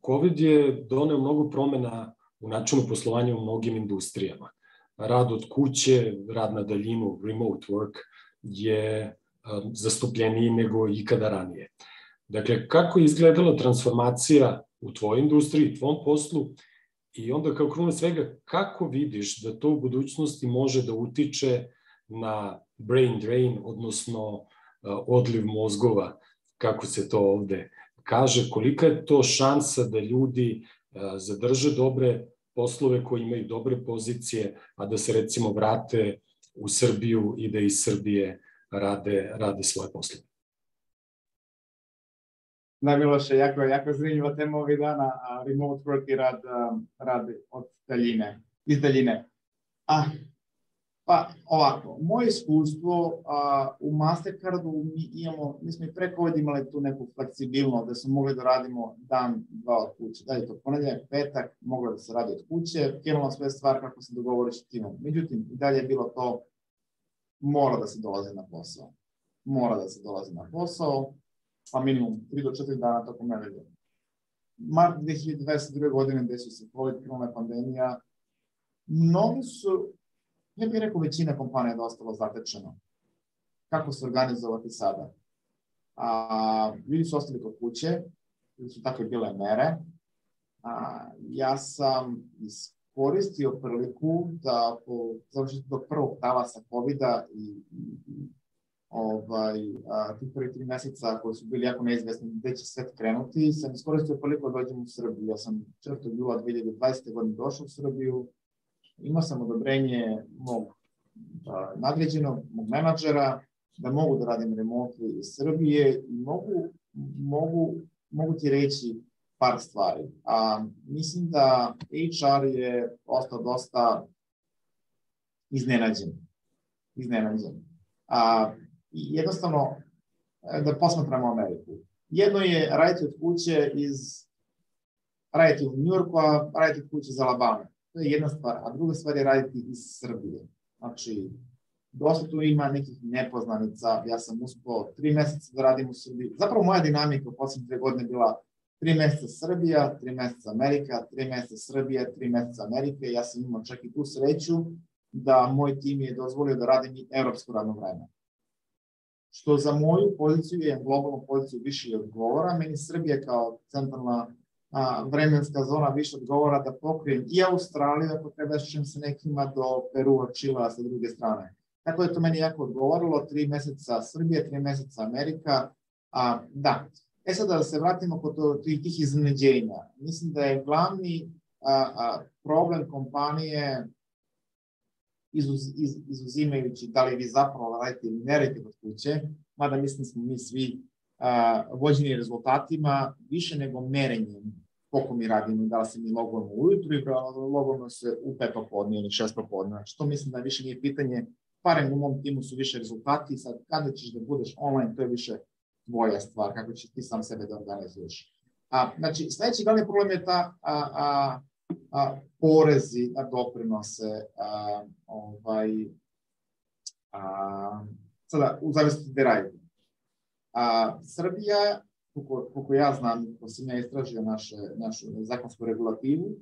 COVID je doneo mnogo promena u načinu poslovanja u mnogim industrijama. Rad od kuće, rad na daljinu, remote work, je zastupljeniji nego ikada ranije. Dakle, kako je izgledala transformacija u tvojoj industriji, tvom poslu, i onda kao kruna svega, kako vidiš da to u budućnosti može da utiče na brain drain, odnosno odliv mozgova, kako se to ovde kaže, kolika je to šansa da ljudi zadrže dobre poslove koji imaju dobre pozicije, a da se recimo vrate u Srbiju i da iz Srbije rade svoje poslove. Da, Miloše, jako zanimljiva tema ovih dana, remote work i rad od daljine, iz daljine. Pa ovako, moje iskustvo u Mastercardu mi smo i pre COVID imali tu neku fleksibilnost da smo mogli da radimo dan, dva od kuće. Da je to ponedjeljak, petak, moglo da se radi od kuće, krenula sve stvar kako se dogovoriš s timom. Međutim, i dalje je bilo to, mora da se dolazi na posao. Mora da se dolazi na posao, pa minimum 3 do 4 dana tokom nedelje. Mart 2022. godine, gde su se COVID, krenula pandemija, mnogi su, ja bih rekao, većina kompanija je ostalo zatečeno. Kako se organizovati sada? Ljudi su ostali kod kuće, ili su takve bile mere. Ja sam iskoristio priliku da po završetku tog prvog talasa COVID-a i tih prvi 3 meseca koji su bili jako neizvesni gde će svet krenuti, sam iskoristio priliku da dođem u Srbiju. Ja sam 4. jula 2020. godine došao u Srbiju. Imao sam odobrenje mog nadređenog, mog menadžera, da mogu da radim remote iz Srbije i mogu ti reći par stvari. Mislim da HR je ostao dosta iznenađen. Jednostavno, da posmatramo Ameriku. Jedno je raditi od kuće raditi u New Yorku, a raditi od kuće iz Alabama. To je jedna stvar, a druga stvar je raditi iz Srbije. Znači, dosta tu ima nekih nepoznanica. Ja sam uspeo 3 meseca da radim u Srbiji. Zapravo moja dinamika u posljednje 2 godine bila 3 meseca Srbija, 3 meseca Amerika, 3 meseca Srbija, 3 meseca Amerike. Ja sam imao čak i tu sreću da moj tim je dozvolio da radim i evropsko radno vreme. Što za moju poziciju je globalnu poziciju više odgovora. Meni Srbija kao centralna vremenska zona više odgovora da pokrijem i Australiju, ako treba šćem se nekima, do Perua, Čila sa druge strane. Tako da to meni jako odgovorilo, 3 meseca Srbije, 3 meseca Amerika. Da, sada da se vratimo kod tih iznenađenja. Mislim da je glavni problem kompanije, izuzimajući da li vi zapravo radite ili ne radite kod kuće, mada mislim da smo mi svi vođeni rezultatima više nego merenjem koliko mi radimo, da li se mi logujemo ujutru i logujemo se u 5 popodne ili 6 popodne. Što mislim da više nije pitanje, barem u mom timu su više rezultati, sad kada ćeš da budeš online, to je više tvoja stvar, kako ćeš ti sam sebe da organizuješ. Znači, sledeći glavni problem je ta porezi na doprinose, sada u zavisnosti gde radite. Srbija, koliko ja znam, ko sam ja istražio našu zakonsku regulativu,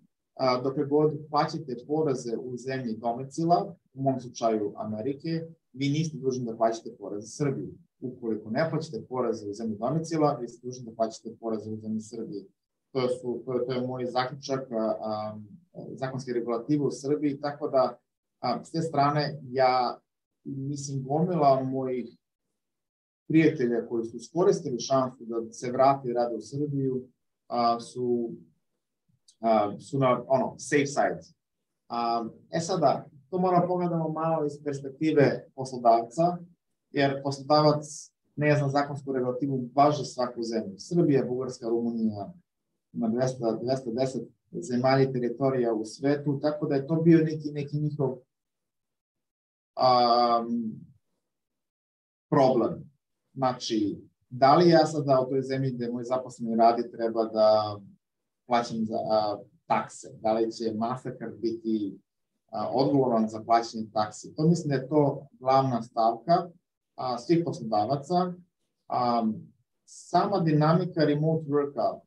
dokle god plaćate poreze u zemlji domicila, u mom slučaju Amerike, vi niste dužni da plaćate poreze Srbiji. Ukoliko ne plaćate poreze u zemlji domicila, vi ste dužni da plaćate poreze u zemlji Srbiji. To je moj zaključak zakonske regulative u Srbiji, tako da s te strane ja mislim gomila mojih prijatelja koji su iskoristili šansu da se vrate i rade u Srbiju su na safe side. Sada, to moramo pogledamo malo iz perspektive poslodavca, jer poslodavac ne zna zakonsku regulativu baš za svaku zemlju. Srbija, Bugarska, Rumunija, ima 210 zemalja i teritorija u svetu, tako da je to bio neki njihov problem. Znači, da li ja sada u toj zemlji gde moj zaposleni radi treba da plaćam za takse? Da li će Mastercard biti odgovoran za plaćanje taksi? To mislim da je to glavna stavka svih poslodavaca. Sama dinamika remote worka,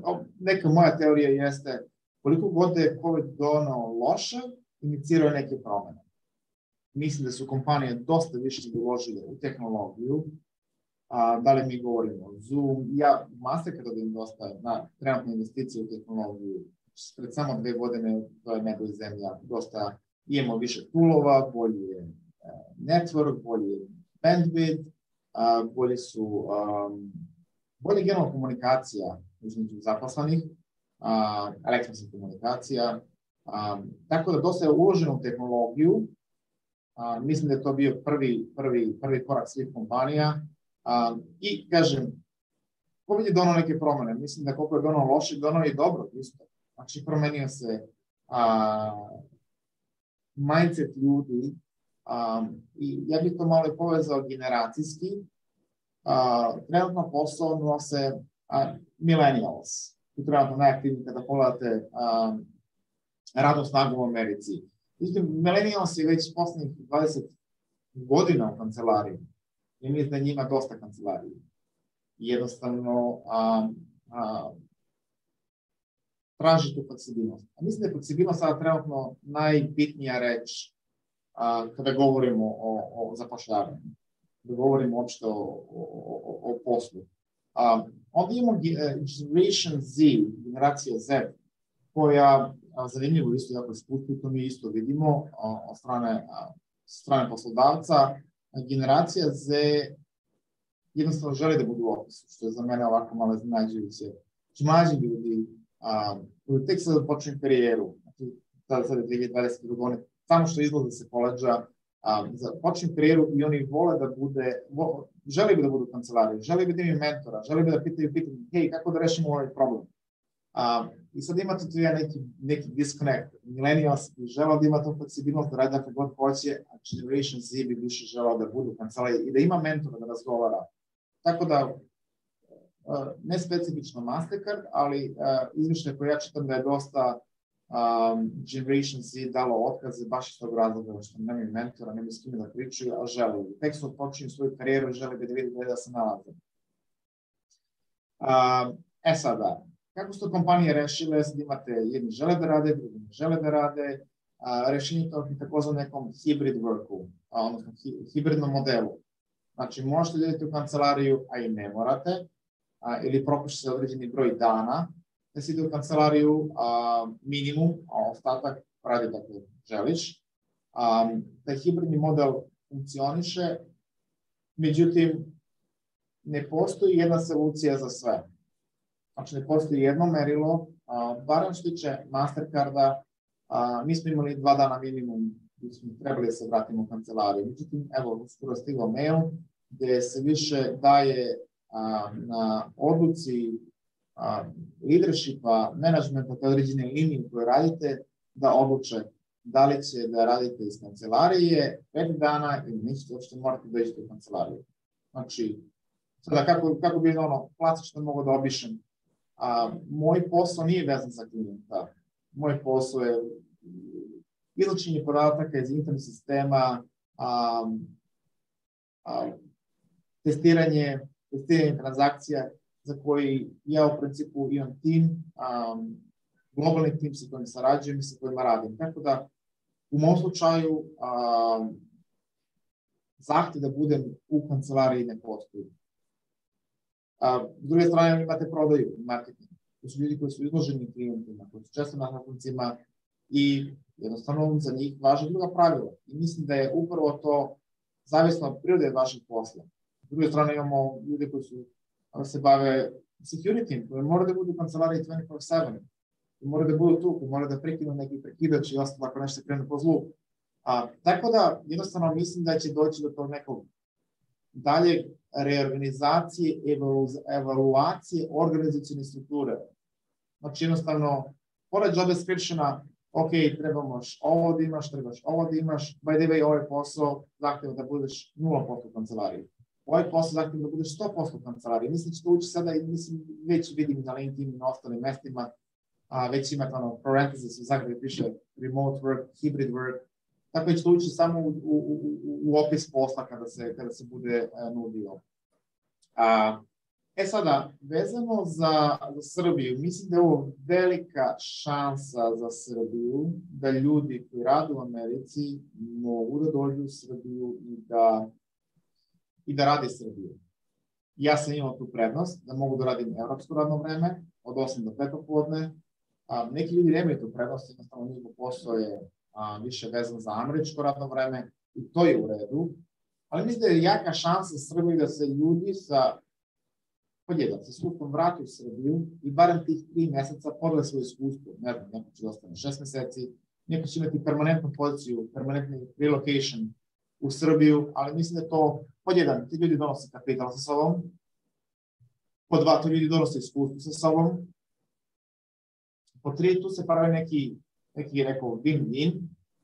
Pa neka moja teorija jeste koliko god je COVID donao loše, inicirao neke promene. Mislim da su kompanije dosta više uložile u tehnologiju. Da li mi govorimo o Zoom, Mastercard im dosta na trenutne investicije u tehnologiju. Pred samo 2 godine to je nebo i zemlja. Dosta imamo više toolova, bolji je network, bolji je bandwidth, bolje generalna komunikacija između zaposlenih, elektronska komunikacija. Tako da dosta je uloženo u tehnologiju. Mislim da je to bio prvi korak svih kompanija. I kažem, COVID je donao neke promene. Mislim da koliko je donao loše, donao je dobro. Isto. Znači, promenio se mindset ljudi i ja bih to malo i povezao generacijski. Trenutno posao nose millennials. Tu trenutno najaktivniji kada pogledate radnu snagu u Americi. Millennials je već poslednjih 20 godina u kancelariji. I mislim da njima dosta kancelarije. Jednostavno traži tu fleksibilnost. Mislim da je fleksibilnost sada trenutno najbitnija reč kada govorimo o zapošljavanju. Da govorimo uopšte o poslu. Onda imamo Generation Z, generacija Z, koja zanimljivo isto jako ispusti, to mi isto vidimo od strane poslodavca. Generacija Z jednostavno želi da budu u ofisu, što je za mene ovako malo iznenađujuće. Mlađi ljudi koji tek sada počinju karijeru, sada je 2020. godine, samo što izlaze se koledža, počinju karijeru i oni vole da želi bi da budu u kancelariji, želi bi da imaju mentora, želi bi da pitaju, hej, kako da rešimo ovaj problem. I sad imate tu neki disconnect. Millennials bi želao da ima tu fleksibilnost, da radi kako god hoće, a Generation Z bi više želao da budu u kancelariji i da ima mentora da razgovara. Tako da, ne specifično Mastercard, ali izveštaj koji ja čitam da je dosta Generation Z dalo otkaze baš iz tog razloga što nemaju mentora, nemaju s kime da pričaju, a žele. Tek su počinju svoju karijeru i žele da vidi da se nalaze. Sada, kako su to kompanije rešile, sad imate jedni žele da rade, drugi ne žele da rade, rešenje to takozva nekom hybrid worku, odnosno hibridnom modelu. Znači, možete da idete u kancelariju, a i ne morate, ili propušite se određeni broj dana, da se ide u kancelariju minimum, a ostatak radi da želiš. Taj hibridni model funkcioniše, međutim, ne postoji jedna solucija za sve. Znači, ne postoji jedno merilo, barem što tiče Mastercarda, mi smo imali 2 dana minimum, gdje smo trebali da se vratimo u kancelariju. Međutim, evo, skoro stigao mail, gde se više daje na odluci leadershipa, managementa, te određene linije koje radite, da odluče da li će da radite iz kancelarije 5 dana ili nećete uopšte morate da iđete u kancelariju. Znači, sada kako bi klasično mogo da obišem, moj posao nije vezan za klijenta. Moj posao je izlačenje podataka iz internet sistema, testiranje transakcija za koji ja u principu imam tim, globalni tim sa kojim sarađujem i sa kojima radim. Tako da, u mom slučaju, zahtev da budem u kancelariji ne postoji. S druge strane, imate prodaju i marketing. To su ljudi koji su izloženi klijentima, koji su često na sastancima i jednostavno za njih važe druga pravila. I mislim da je upravo to zavisno od prirode vašeg posla. S druge strane, imamo ljude koji se bave security, koji moraju da budu u kancelariji 24/7. Koji moraju da budu tu, koji moraju da prekinu neki prekidač i ostalo ako nešto krene po zlu. Tako da, jednostavno mislim da će doći do tog nekog dalje reorganizacije, evaluacije organizacijne strukture. Znači, jednostavno, pored job descriptiona, ok, trebaš ovo da imaš, trebaš ovo da imaš, by the way, ovaj posao zahteva da budeš 0% u kancelariji. Ovaj posao zahteva da budeš 100% u kancelariji. Mislim da će to ući sada i mislim, već vidim na LinkedIn i na ostalim mestima, već imate parenthesis u zagradi piše remote work, hybrid work, tako da će to ući samo u opis posla kada se bude nudio. Sada, vezano za Srbiju, mislim da je ovo velika šansa za Srbiju, da ljudi koji rade u Americi mogu da dođu u Srbiju i da rade Srbiju. Ja sam imao tu prednost da mogu da radim evropsko radno vreme, od 8 do 5 popodne. Neki ljudi nemaju tu prednost, jednostavno njihov posao je više vezan za američko radno vreme i to je u redu. Ali mislim da je jaka šansa Srbiji da se ljudi sa iskustvom vrati u Srbiju i barem tih 3 meseca podele svoje iskustvo. Ne znam, neko će da ostane 6 meseci, neko će imati permanentnu poziciju, permanentni relocation u Srbiju, ali mislim da je to pod 1, ti ljudi donose kapital sa sobom, pod 2, ti ljudi donose iskustvo sa sobom, pod 3, tu se pravi neki win-win.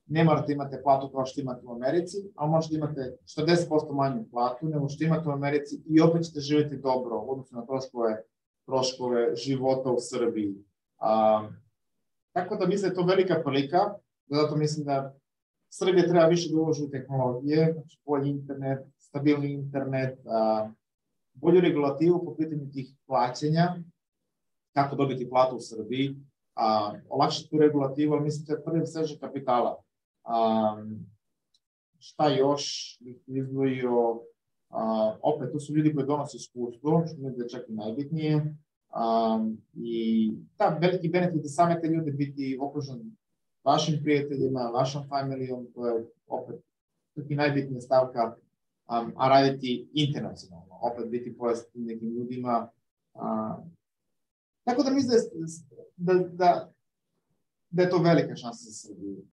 Ne morate imate platu kao što imate u Americi, ali možete imate 40% manju platu nego što imate u Americi i opet ćete živjeti dobro u odnosu na troškove života u Srbiji. Tako da mislim da je to velika prilika, zato mislim da Srbija treba više da uloži u tehnologije, znači bolji internet, stabilni internet, bolju regulativu po pitanju tih plaćanja, kako dobiti platu u Srbiji, olakšati tu regulativu, ali mislim da je prvi seže kapitala. Šta još bih izdvojio, opet tu su ljudi koji donose iskustvo, što mislim da je čak i najbitnije, i veliki benefit same te ljude biti okružen vašim prijateljima, vašom familijom, to je opet i najbitnija stavka, a raditi internacionalno, opet biti povezan s nekim ljudima. Tako da mislim da je to velika šansa za Srbiju.